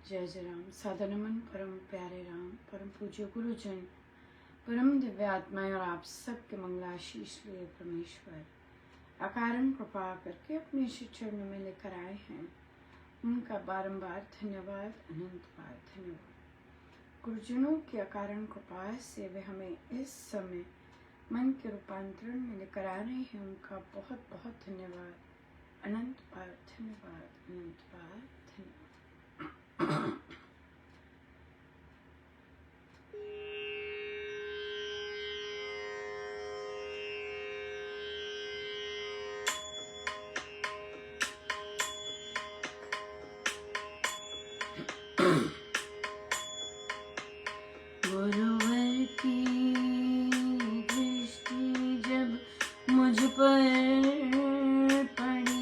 जय जय राम। सादर नमन परम प्यारे राम, परम पूज्य गुरुजन, परम दिव्य आत्माएं और आप सबके मंगलाशीष लिए परमेश्वर अकारण कृपा करके अपने श्री चरणों में लेकर आए हैं। उनका बारंबार धन्यवाद, अनंत बार धन्यवाद। गुरुजनों की अकारण कृपा से वे हमें इस समय मन के रूपांतरण में लेकर आ रहे हैं। उनका बहुत बहुत धन्यवाद, अनंत बार धन्यवाद, अनंत बार धन्यवाद। गुरुवर की दृष्टि जब मुझ पर पड़ी,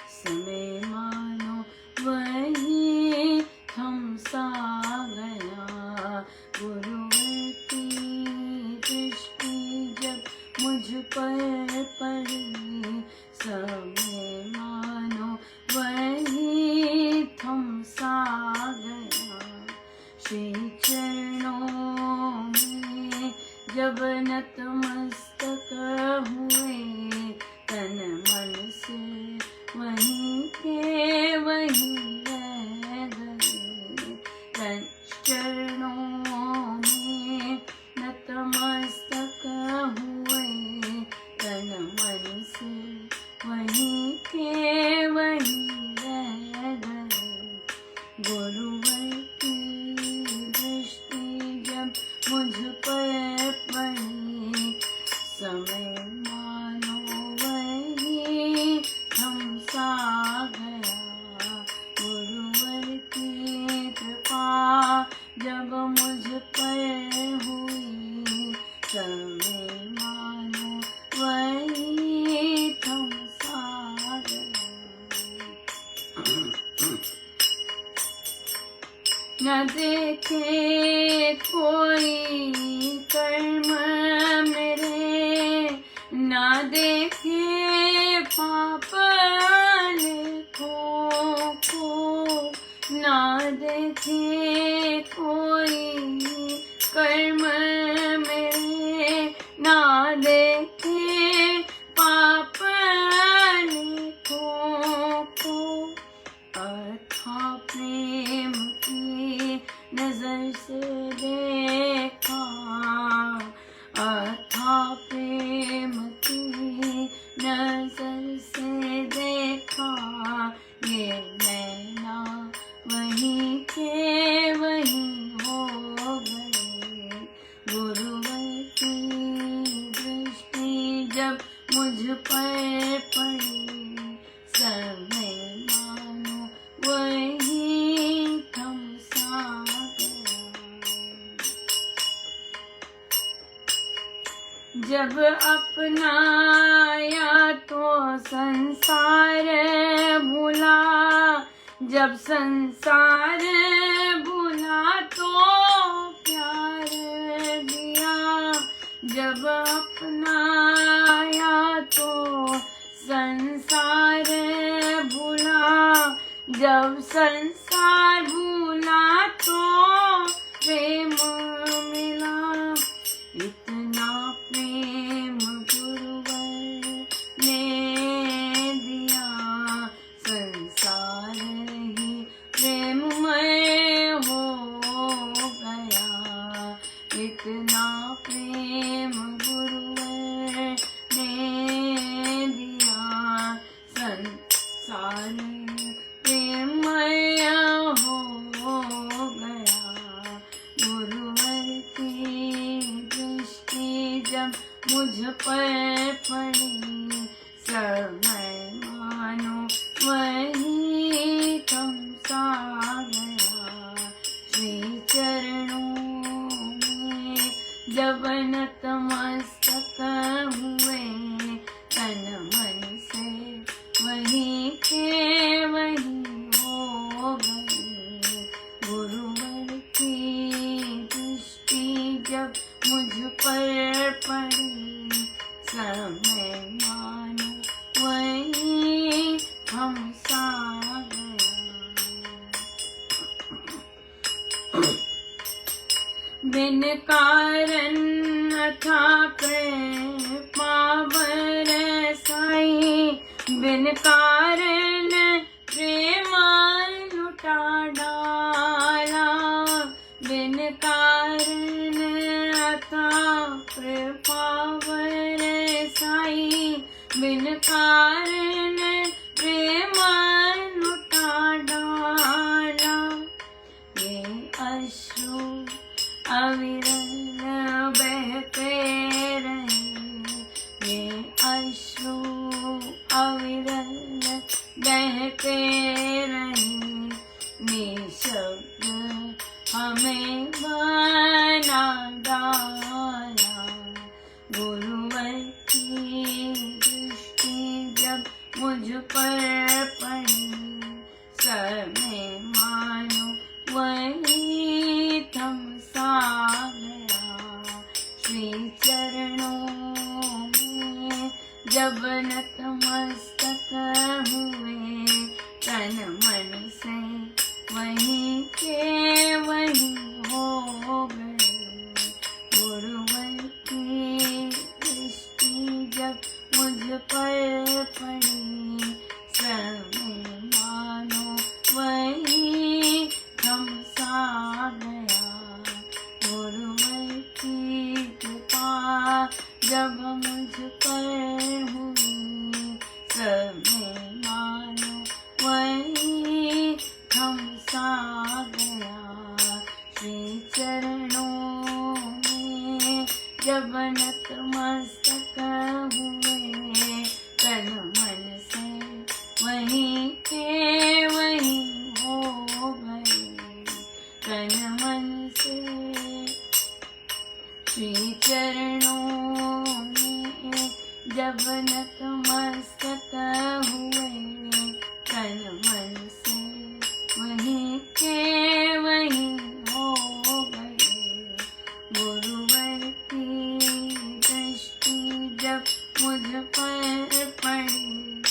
समय मानो वही थम सा गया। गुरुवर की दृष्टि जब मुझ पर पड़ी, समय मानो वही थम सा गया। श्री चरणों में जब नतमस्तक हुए, तन मन से वहीं के वहीं रह गए। तन चरणों में नतमस्तक हुए, तन मन से वहीं के वहीं रह गए। गुरुवर मुझ पर पड़ी, समय मानो वही थम सा गया। गुरुवर की कृपा जब मुझ पर हुई, समय मानो वही थम सा गया। न देखे कोई कर्म मेरे, न देखे पाप लेखों को, न देखे कोई कर्म मेरे, न देखे पाप लेखों को। अथा प्रेम की नजर से देखा, अथा प्रेम की नजर से देखा। ये नैना वहीं के वहीं हो गए। गुरुवर की दृष्टि जब मुझ पर पड़ी, समय मानो वहीं थम सा गया। जब अपनाया तो संसार भूला, जब संसार भूला तो प्यार दिया। जब अपनाया तो संसार भूला, जब संसार भूला तो प्रेम मिला। इतना प्रेम गुरुवर ने दिया, संसार ही प्रेममय हो गया। इतना प्रेम गुरुवर ने दिया, संसार प्रेममय हो गया। गुरुवर की दृष्टि जब मुझ पर पड़ी, समय मानो वही थम सा गया। श्री चरणों में जब नतमस्तक हुए, तन मन से वहीं के वहीं हो गए। गुरुवर की दृष्टि जब मुझ पर पड़ी, बिन कारण अथा कृपा बरसाई, बिन कारण प्रेम लुटा डाला, बिन कारण अथा कृपा बरसाई, बिन कारण प्रेम लुटा डाला। ये अश्रु अविरल बहते रहे, ये अश्रु अविरल बहते रहे, निःशब्द हमें बना डाला। गुरुवर की दृष्टि जब मुझ पर पड़ी, समय मानो वही थम सा गया। श्री चरणों में जब नतमस्तक हुए, तन मन से वहीं के वहीं हो गए। गुरुवर की दृष्टि जब मुझ पर पड़ी, समय मानो वहीं थम सा गया। गुरुवर की कृपा जब मुझ पर हुई, समय मानो वहीं थम सा गया। श्री चरणों में जब नतमस्तक हुए, तन मन से वहीं के वहीं हो गए। तन मन से श्री चरणों में जब नतमस्तक हुए, तन मन से वहीं के वहीं हो गए। गुरुवर की दृष्टि जब मुझ पर पड़ी,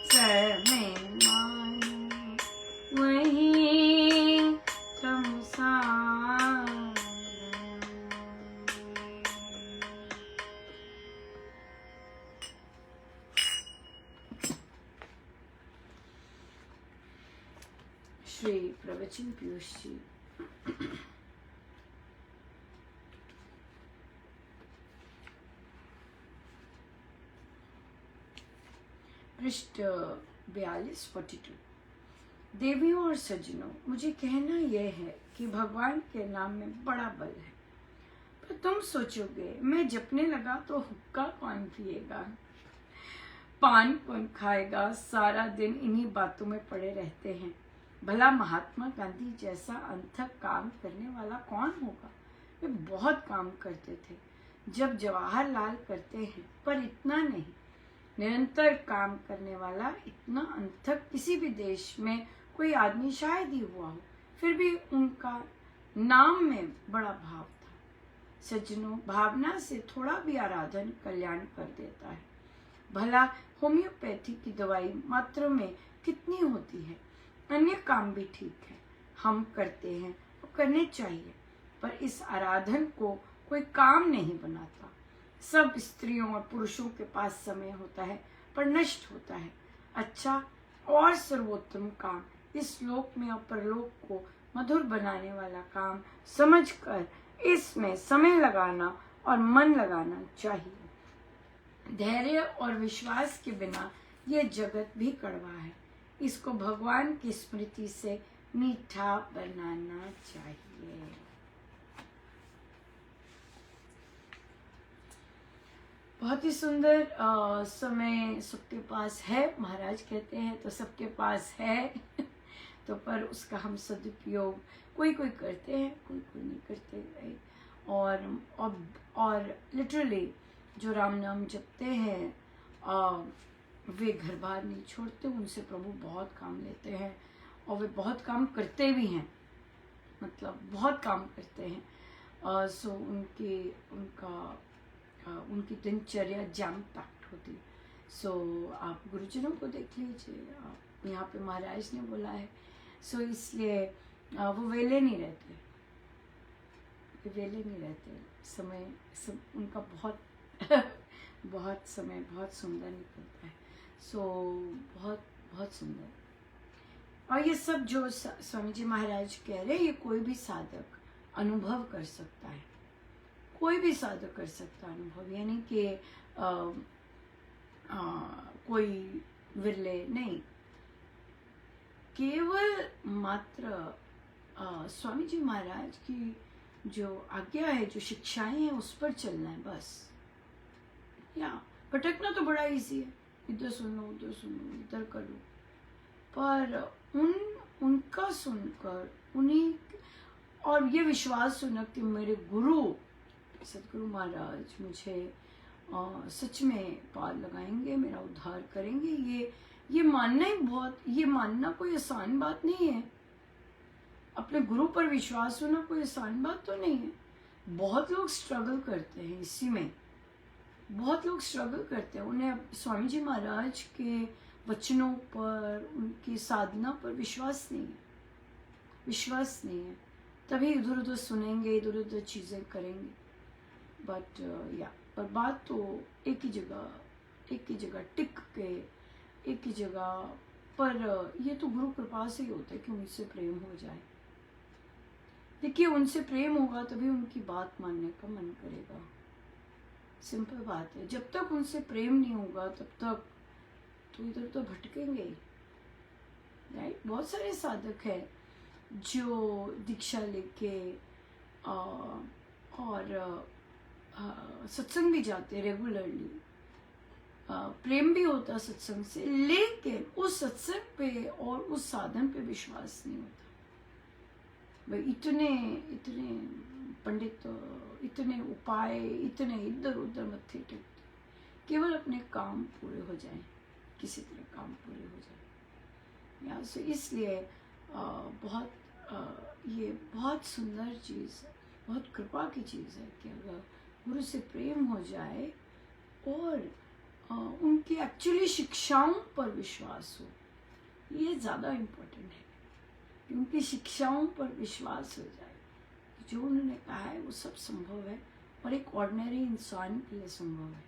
समय मानो वहीं थम सा श्री प्रवचन पीयूष जी। पृष्ठ 42-42। देवियों और सज्जनों, मुझे कहना यह है कि भगवान के नाम में बड़ा बल है। पर तुम सोचोगे मैं जपने लगा तो हुक्का कौन पिएगा, पान कौन खाएगा, सारा दिन इन्हीं बातों में पड़े रहते हैं। भला महात्मा गांधी जैसा अनथक काम करने वाला कौन होगा। वे बहुत काम करते थे, जब जवाहरलाल करते हैं, पर इतना नहीं। निरंतर काम करने वाला इतना अनथक किसी भी देश में कोई आदमी शायद ही हुआ हो। फिर भी उनका नाम में बड़ा भाव था। सज्जनों, भावना से थोड़ा भी आराधन कल्याण कर देता है। भला होम्योपैथी की दवाई मात्रा में कितनी होती है। अन्य काम भी ठीक है, हम करते हैं, वो करने चाहिए, पर इस आराधन को कोई काम नहीं बनाता। सब स्त्रियों और पुरुषों के पास समय होता है, पर नष्ट होता है। अच्छा और सर्वोत्तम काम इस लोक में और परलोक को मधुर बनाने वाला काम समझकर इसमें समय लगाना और मन लगाना चाहिए। धैर्य और विश्वास के बिना ये जगत भी कड़वा है। इसको भगवान की स्मृति से मीठा बनाना चाहिए। बहुत ही सुंदर समय सबके पास है, महाराज कहते हैं, तो सबके पास है तो पर उसका हम सदुपयोग कोई कोई करते हैं, कोई कोई नहीं करते। और लिटरली जो राम नाम जपते हैं वे घर बार नहीं छोड़ते, उनसे प्रभु बहुत काम लेते हैं और वे बहुत काम करते भी हैं, मतलब बहुत काम करते हैं। सो उनकी दिनचर्या जैम पैक्ड होती। सो आप गुरुजनों को देख लीजिए, आप यहाँ पे महाराज ने बोला है, सो इसलिए वो वेले नहीं रहते। वेले नहीं रहते, समय उनका बहुत बहुत समय बहुत सुंदर निकलता है। सो बहुत बहुत सुंदर। और ये सब जो स्वामी जी महाराज कह रहे हैं, ये कोई भी साधक अनुभव कर सकता है, कोई भी साधक कर सकता है अनुभव। यानी कि कोई विरले नहीं, केवल मात्र स्वामी जी महाराज की जो आज्ञा है, जो शिक्षाएं हैं, उस पर चलना है बस। या भटकना तो बड़ा इजी है, इधर सुनो उधर सुनो इधर करो, पर उनका सुनकर, उन्हीं और ये विश्वास सुना कि मेरे गुरु सदगुरु महाराज मुझे सच में पार लगाएंगे, मेरा उद्धार करेंगे, ये मानना ही बहुत, ये मानना कोई आसान बात नहीं है। अपने गुरु पर विश्वास होना कोई आसान बात तो नहीं है। बहुत लोग स्ट्रगल करते हैं इसी में, बहुत लोग स्ट्रगल करते हैं। उन्हें स्वामी जी महाराज के वचनों पर, उनकी साधना पर विश्वास नहीं है, विश्वास नहीं है, तभी इधर उधर सुनेंगे, इधर उधर चीज़ें करेंगे। बट पर बात तो एक ही जगह टिक के, एक ही जगह पर। ये तो गुरु कृपा से ही होता है कि उनसे प्रेम हो जाए। देखिए, उनसे प्रेम होगा तभी उनकी बात मानने का मन करेगा, सिंपल बात है। जब तक उनसे प्रेम नहीं होगा तब तक तो इधर तो भटकेंगे, राइट। बहुत सारे साधक हैं जो दीक्षा लेके और सत्संग भी जाते हैं रेगुलरली, प्रेम भी होता सत्संग से, लेकिन उस सत्संग पे और उस साधन पे विश्वास नहीं होता। भाई इतने पंडित, इतने उपाय, इतने इधर उधर मत्थे टेकते, केवल अपने काम पूरे हो जाए, किसी तरह काम पूरे हो जाए। यहाँ से इसलिए ये बहुत सुंदर चीज़ है, बहुत कृपा की चीज़ है कि अगर गुरु से प्रेम हो जाए और उनकी एक्चुअली शिक्षाओं पर विश्वास हो, ये ज़्यादा इम्पोर्टेंट है। उनकी शिक्षाओं पर विश्वास हो जाए, जो उन्होंने कहा है वो सब संभव है, और एक ऑर्डिनरी इंसान के लिए संभव है,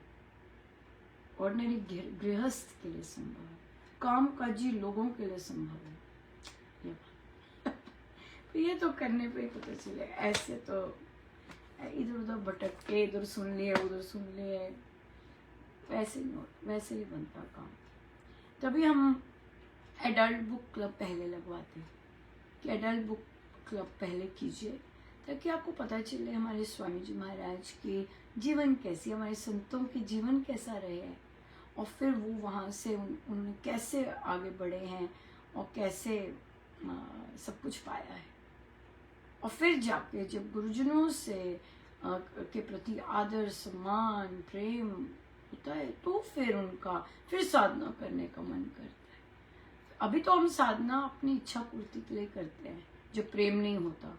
ऑर्डिनरी गृहस्थ के लिए संभव है, कामकाजी लोगों के लिए संभव है। ये तो करने पे ही पता चले, ऐसे तो इधर उधर भटक के, इधर सुन लिए उधर सुन लिए, वैसे नहीं बनता काम। तभी हम एडल्ट बुक क्लब पहले लगवाते हैं कि एडल्ट बुक क्लब पहले कीजिए, ताकि आपको पता चले हमारे स्वामी जी महाराज के जीवन कैसी, हमारे संतों के जीवन कैसा रहे हैं, और फिर वो वहाँ से उन्होंने कैसे आगे बढ़े हैं और कैसे सब कुछ पाया है। और फिर जाके जब गुरुजनों से के प्रति आदर, सम्मान, प्रेम होता है, तो फिर साधना करने का मन करता है। अभी तो हम साधना अपनी इच्छा पूर्ति के लिए करते हैं, जब प्रेम नहीं होता।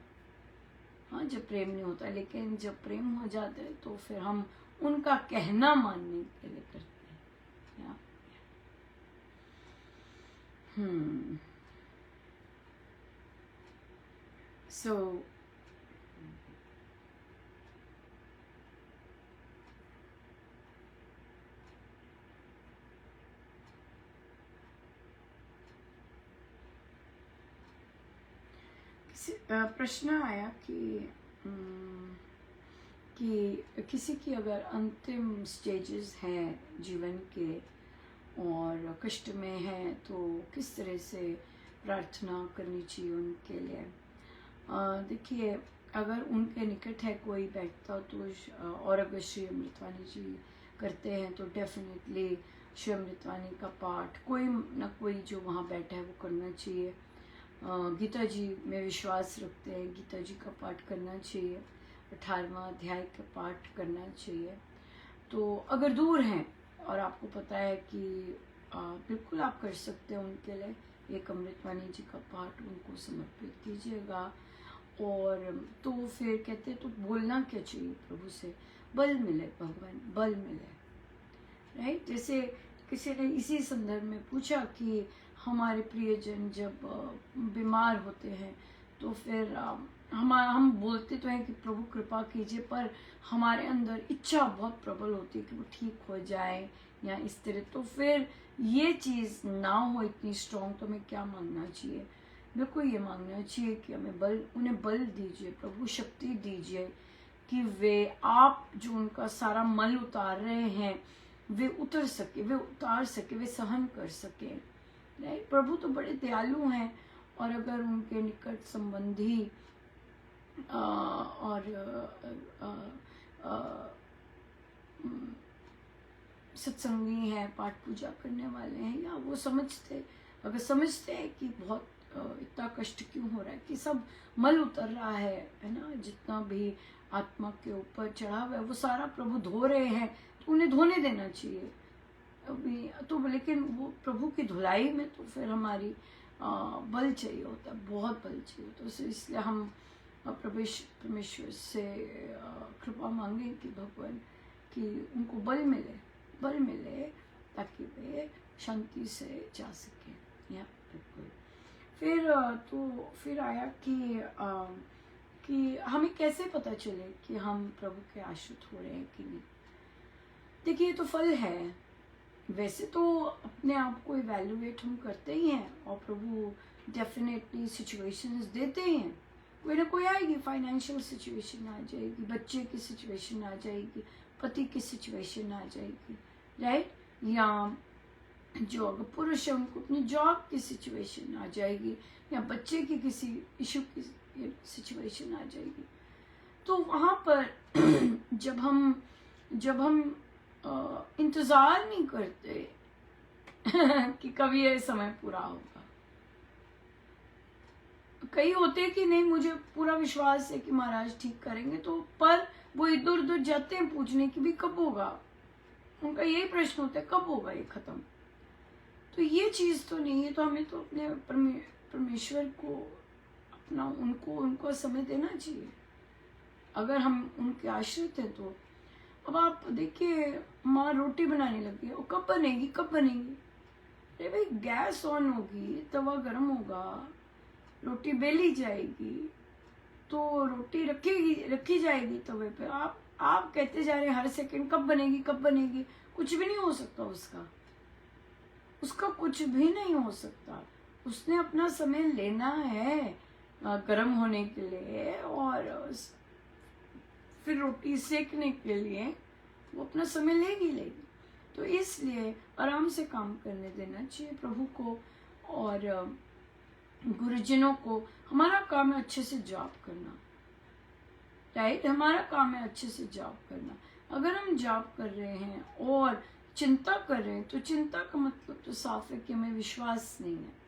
हाँ, जब प्रेम नहीं होता, लेकिन जब प्रेम हो जाता है तो फिर हम उनका कहना मानने के लिए करते हैं। So प्रश्न आया कि किसी की अगर अंतिम स्टेजेस हैं जीवन के और कष्ट में है, तो किस तरह से प्रार्थना करनी चाहिए उनके लिए। देखिए, अगर उनके निकट है कोई बैठता तो और अगर श्री अमृतवाणी जी करते हैं तो डेफिनेटली श्री अमृतवाणी का पाठ कोई ना कोई जो वहाँ बैठा है वो करना चाहिए। गीता जी में विश्वास रखते हैं, गीता जी का पाठ करना चाहिए, 18वां अध्याय का पाठ करना चाहिए। तो अगर दूर हैं और आपको पता है कि बिल्कुल आप कर सकते हैं उनके लिए, एक अमृतवाणी जी का पाठ उनको समर्पित कीजिएगा। और तो फिर कहते हैं तो बोलना क्या चाहिए प्रभु से, बल मिले भगवान, बल मिले, राइट। जैसे किसी ने इसी संदर्भ में पूछा कि हमारे प्रियजन जब बीमार होते हैं तो फिर हम बोलते तो हैं कि प्रभु कृपा कीजिए, पर हमारे अंदर इच्छा बहुत प्रबल होती है कि वो ठीक हो जाए या इस तरह। तो फिर ये चीज़ ना हो इतनी स्ट्रॉन्ग, तो हमें क्या मांगना चाहिए? मेरे को ये मांगना चाहिए कि उन्हें बल दीजिए, प्रभु शक्ति दीजिए कि वे आप जो उनका सारा मल उतार रहे हैं वे उतर सके, वे उतार सके, वे सहन कर सके। राइट? प्रभु तो बड़े दयालु हैं, और अगर उनके निकट संबंधी और सत्संगी हैं, पाठ पूजा करने वाले हैं, या वो अगर समझते हैं कि बहुत इतना कष्ट क्यों हो रहा है, कि सब मल उतर रहा है ना, जितना भी आत्मा के ऊपर चढ़ा हुआ है वो सारा प्रभु धो रहे हैं, तो उन्हें धोने देना चाहिए अभी तो। लेकिन वो प्रभु की धुलाई में तो फिर हमारी बल चाहिए होता है, बहुत बल चाहिए होता है। इसलिए हम परमेश्वर से कृपा मांगे कि भगवान कि उनको बल मिले ताकि वे शांति से जा सके। या बिल्कुल। फिर आया कि हमें कैसे पता चले कि हम प्रभु के आश्रित हो रहे हैं कि नहीं। देखिए, ये तो फल है। वैसे तो अपने आप को इवैल्यूएट हम करते ही हैं, और प्रभु डेफिनेटली सिचुएशंस देते हैं। कोई ना कोई आएगी, फाइनेंशियल सिचुएशन आ जाएगी, बच्चे की सिचुएशन आ जाएगी, पति की सिचुएशन आ जाएगी, राइट? या जो अगर पुरुष है उनको अपनी जॉब की सिचुएशन आ जाएगी, या बच्चे की किसी इशू की सिचुएशन आ जाएगी। तो वहाँ पर जब हम इंतजार नहीं करते कि कभी ये समय पूरा होगा। कई होते कि नहीं, मुझे पूरा विश्वास है कि महाराज ठीक करेंगे, तो पर वो इधर उधर जाते हैं पूछने की भी कब होगा। उनका यही प्रश्न होता है, कब होगा ये खत्म। तो ये चीज तो नहीं है। तो हमें तो अपने परमेश्वर को अपना उनको समय देना चाहिए, अगर हम उनके आश्रित हैं तो। अब आप देखिए, माँ रोटी बनाने लगी है, वो कब बनेगी? अरे भाई, गैस ऑन होगी, तवा गर्म होगा, रोटी बेली जाएगी, तो रोटी रखी जाएगी तवे पे। आप कहते जा रहे हैं हर सेकंड कब बनेगी। कुछ भी नहीं हो सकता उसका कुछ भी नहीं हो सकता। उसने अपना समय लेना है गर्म होने के लिए, और फिर रोटी सेकने के लिए वो अपना समय लेगी। तो इसलिए आराम से काम करने देना चाहिए प्रभु को और गुरुजनों को। हमारा काम है अच्छे से जॉब करना, राइट? हमारा काम है अच्छे से जॉब करना। अगर हम जॉब कर रहे हैं और चिंता कर रहे हैं, तो चिंता का मतलब तो साफ है कि हमें विश्वास नहीं है।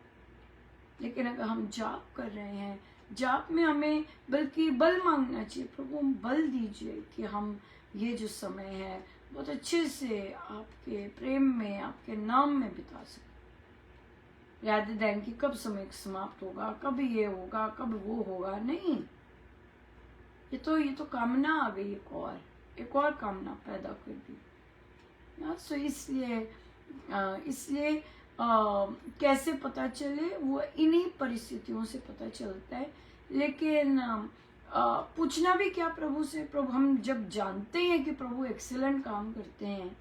लेकिन अगर हम जॉब कर रहे हैं, जॉब में हमें बल्कि बल मांगना चाहिए, प्रभु हम बल दीजिए कि हम ये जो समय है बहुत अच्छे से आपके प्रेम में, आपके नाम में बिता सके। याद दें कि कब समय समाप्त होगा, कब ये होगा, कब वो होगा, नहीं। ये तो कामना आ गई, एक और कामना पैदा कर दी। सो इसलिए कैसे पता चले? वो इन्हीं परिस्थितियों से पता चलता है। लेकिन पूछना भी क्या प्रभु से? प्रभु, हम जब जानते हैं कि प्रभु एक्सीलेंट काम करते हैं,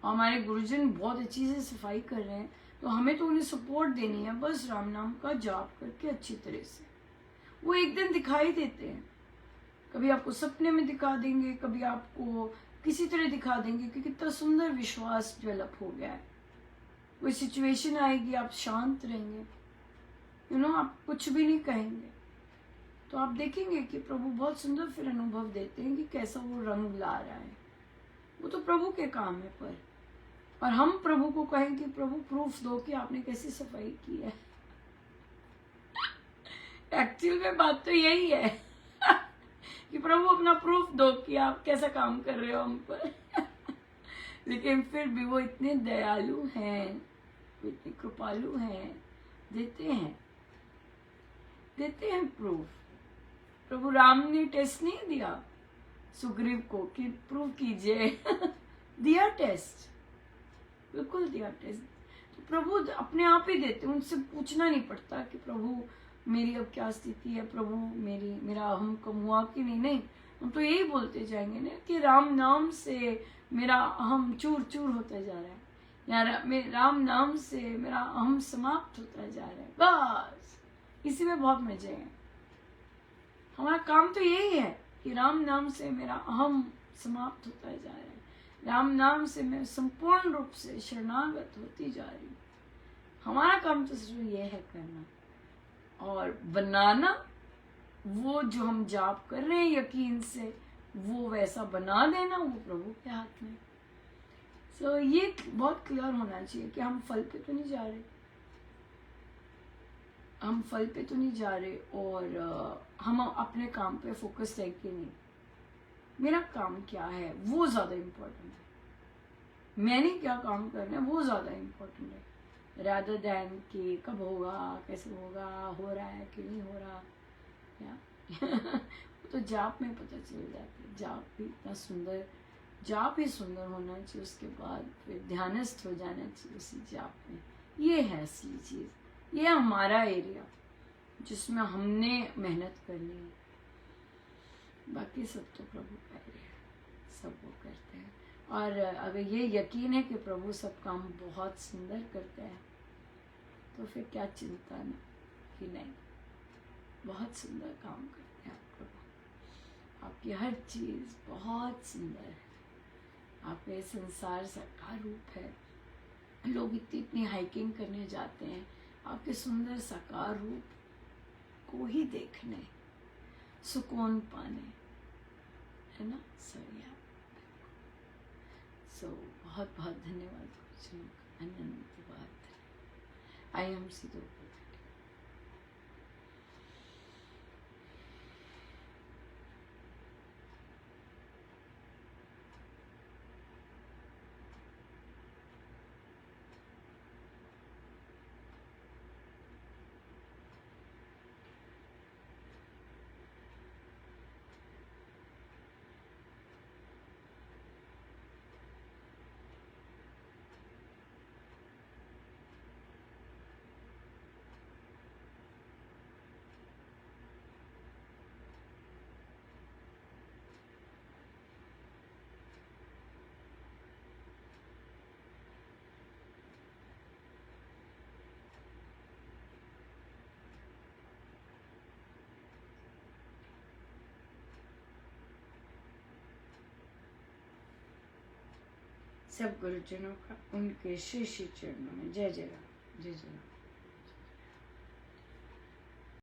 हमारे गुरुजन बहुत अच्छी से सफाई कर रहे हैं, तो हमें तो उन्हें सपोर्ट देनी है, बस राम नाम का जाप करके अच्छी तरह से। वो एक दिन दिखाई देते हैं, कभी आपको सपने में दिखा देंगे, कभी आपको किसी तरह दिखा देंगे कि कितना सुंदर विश्वास डेवलप हो गया है। कोई सिचुएशन आएगी, आप शांत रहेंगे, आप कुछ भी नहीं कहेंगे, तो आप देखेंगे कि प्रभु बहुत सुंदर फिर अनुभव देते हैं कि कैसा वो रंग ला रहा है। वो तो प्रभु के काम है, और हम प्रभु को कहें कि प्रभु प्रूफ दो कि आपने कैसी सफाई की है। एक्चुअल में बात तो यही है कि प्रभु अपना प्रूफ दो कि आप कैसा काम कर रहे हो हम पर। लेकिन फिर भी वो इतने दयालु हैं, वो इतने कृपालु हैं, देते हैं प्रूफ। प्रभु राम ने टेस्ट नहीं दिया सुग्रीव को कि प्रूव कीजिए। दिया टेस्ट, बिल्कुल दिया टेस्ट। तो प्रभु अपने आप ही देते, उनसे पूछना नहीं पड़ता कि प्रभु मेरी अब क्या स्थिति है प्रभु, मेरा अहम कम हुआ कि नहीं। नहीं, हम तो यही बोलते जाएंगे ना कि राम नाम से मेरा अहम चूर चूर होता जा रहा है, या राम नाम से मेरा अहम समाप्त होता जा रहा है। बस इसी में बहुत मजे हैं। हमारा काम तो यही है कि राम नाम से मेरा अहम समाप्त होता जा रहा है, राम नाम से मैं संपूर्ण रूप से शरणागत होती जा रही हूँ। हमारा काम तो सिर्फ ये है करना और बनाना, वो जो हम जाप कर रहे हैं यकीन से वो वैसा बना देना, वो प्रभु के हाथ में। सो ये बहुत क्लियर होना चाहिए कि हम फल पे तो नहीं जा रहे, हम फल पे तो नहीं जा रहे, और हम अपने काम पे फोकस है कि नहीं, मेरा काम क्या है वो ज्यादा इम्पोर्टेंट है, मैंने क्या काम करना है वो ज्यादा इम्पोर्टेंट है, rather than कि कब होगा, कैसे होगा, हो रहा है कि नहीं हो रहा। या वो तो जाप में पता चल जाता है। जाप भी इतना सुंदर, जाप ही सुंदर होना चाहिए, उसके बाद फिर ध्यानस्थ हो जाना चाहिए उसी जाप में। ये है असली चीज, ये हमारा एरिया जिसमें हमने मेहनत करनी है। बाकी सब तो प्रभु कर रहे हैं, सब वो करते हैं। और अगर ये यकीन है कि प्रभु सब काम बहुत सुंदर करते हैं तो फिर क्या चिंता ना कि नहीं, बहुत सुंदर काम करते हैं आप प्रभु। आपकी हर चीज बहुत सुंदर है, आपका ये संसार साकार रूप है। लोग इतनी हाइकिंग करने जाते हैं आपके सुंदर साकार रूप को ही देखने, सुकून पाने, है ना। सो बहुत बहुत धन्यवाद गुरुजी, अनंत बात। I am Sidhu. सब गुरुजनों का उनके श्री श्री चरणों में जय जय राम, जय जय राम।